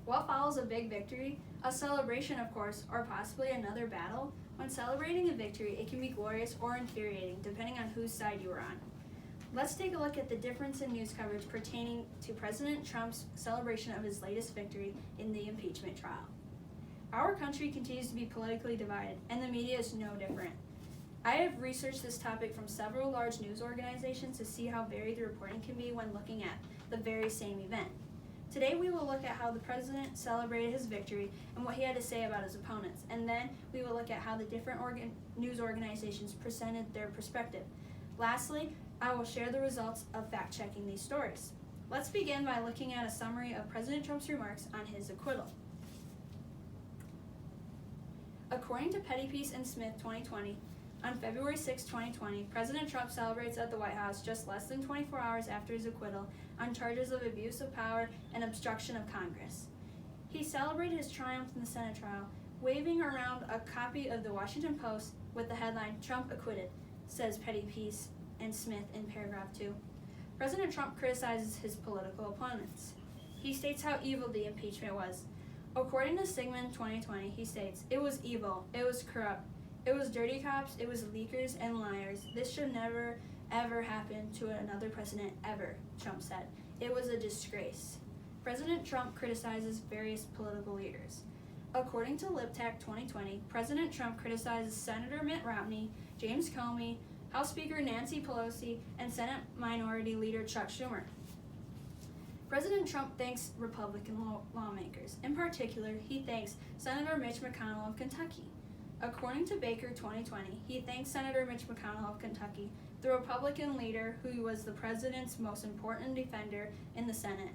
What follows a big victory? A celebration, of course, or possibly another battle. When celebrating a victory, it can be glorious or infuriating, depending on whose side you are on. Let's take a look at the difference in news coverage pertaining to President Trump's celebration of his latest victory in the impeachment trial. Our country continues to be politically divided, and the media is no different. I have researched this topic from several large news organizations to see how varied the reporting can be when looking at the very same event. Today we will look at how the president celebrated his victory and what he had to say about his opponents, and then we will look at how the different news organizations presented their perspective. Lastly, I will share the results of fact-checking these stories. Let's begin by looking at a summary of President Trump's remarks on his acquittal. According to Pettypiece and Smith 2020, on February 6, 2020, President Trump celebrates at the White House just less than 24 hours after his acquittal on charges of abuse of power and obstruction of Congress. He celebrated his triumph in the Senate trial, waving around a copy of the Washington Post with the headline, "Trump acquitted," says Pettypiece and Smith in paragraph 2. President Trump criticizes his political opponents. He states how evil the impeachment was. According to Sigmund 2020, he states, "It was evil, it was corrupt, it was dirty cops, it was leakers and liars. This should never, ever happen to another president ever," Trump said. "It was a disgrace." President Trump criticizes various political leaders. According to LipTac 2020, President Trump criticizes Senator Mitt Romney, James Comey, House Speaker Nancy Pelosi, and Senate Minority Leader Chuck Schumer. President Trump thanks Republican lawmakers. In particular, he thanks Senator Mitch McConnell of Kentucky. According to Baker 2020, he thanks Senator Mitch McConnell of Kentucky, the Republican leader who was the president's most important defender in the Senate.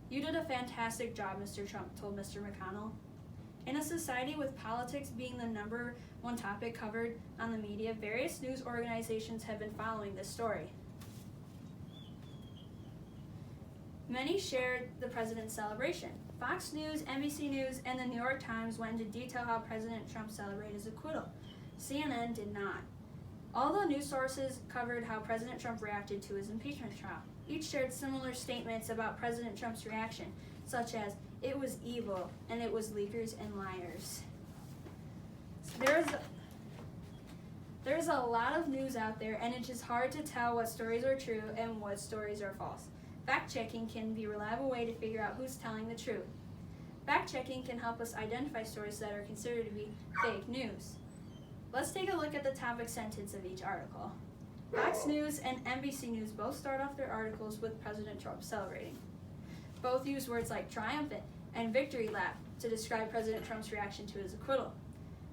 "You did a fantastic job, Mr. Trump," told Mr. McConnell. In a society with politics being the number one topic covered on the media, various news organizations have been following this story. Many shared the president's celebration. Fox News, NBC News, and the New York Times went into detail how President Trump celebrated his acquittal. CNN did not. All the news sources covered how President Trump reacted to his impeachment trial. Each shared similar statements about President Trump's reaction, such as, "It was evil," and "it was leakers and liars." There's a lot of news out there, and it's just hard to tell what stories are true and what stories are false. Fact-checking can be a reliable way to figure out who's telling the truth. Fact-checking can help us identify stories that are considered to be fake news. Let's take a look at the topic sentence of each article. Fox News and NBC News both start off their articles with President Trump celebrating. Both use words like triumphant and victory lap to describe President Trump's reaction to his acquittal.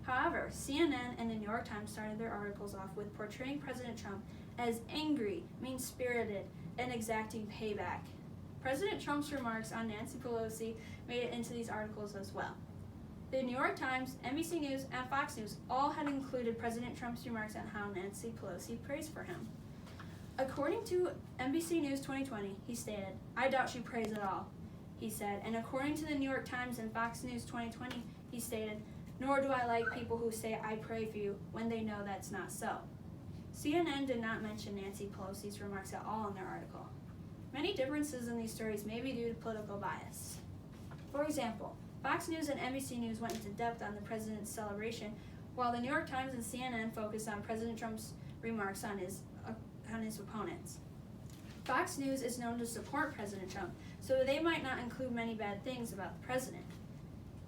However, CNN and the New York Times started their articles off with portraying President Trump as angry, mean-spirited, and exacting payback. President Trump's remarks on Nancy Pelosi made it into these articles as well. The New York Times, NBC News, and Fox News all had included President Trump's remarks on how Nancy Pelosi prays for him. According to NBC News 2020, he stated, "I doubt she prays at all," he said. And according to the New York Times and Fox News 2020, he stated, "Nor do I like people who say I pray for you when they know that's not so." CNN did not mention Nancy Pelosi's remarks at all in their article. Many differences in these stories may be due to political bias. For example, Fox News and NBC News went into depth on the president's celebration, while the New York Times and CNN focused on President Trump's remarks on his opponents. Fox News is known to support President Trump, so they might not include many bad things about the president.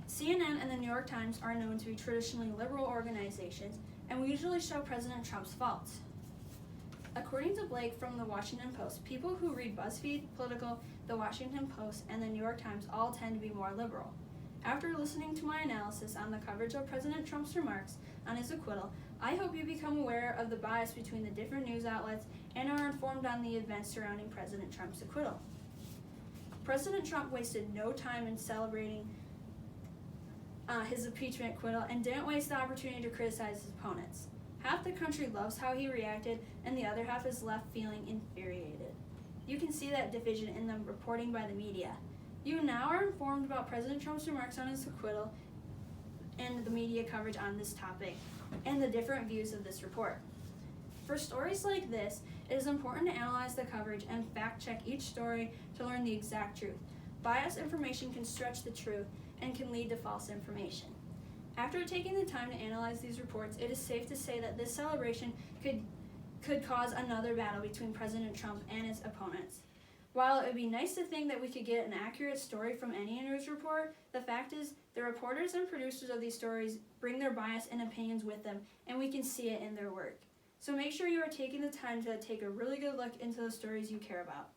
CNN and the New York Times are known to be traditionally liberal organizations, and we usually show President Trump's faults. According to Blake from the Washington Post, people who read BuzzFeed, Political, the Washington Post, and the New York Times all tend to be more liberal. After listening to my analysis on the coverage of President Trump's remarks on his acquittal, I hope you become aware of the bias between the different news outlets and are informed on the events surrounding President Trump's acquittal. President Trump wasted no time in celebrating his impeachment acquittal and didn't waste the opportunity to criticize his opponents. Half the country loves how he reacted, and the other half is left feeling infuriated. You can see that division in the reporting by the media. You now are informed about President Trump's remarks on his acquittal and the media coverage on this topic, and the different views of this report. For stories like this, it is important to analyze the coverage and fact-check each story to learn the exact truth. Biased information can stretch the truth and can lead to false information. After taking the time to analyze these reports, it is safe to say that this celebration could cause another battle between President Trump and his opponents. While it would be nice to think that we could get an accurate story from any news report, the fact is the reporters and producers of these stories bring their bias and opinions with them, and we can see it in their work. So make sure you are taking the time to take a really good look into the stories you care about.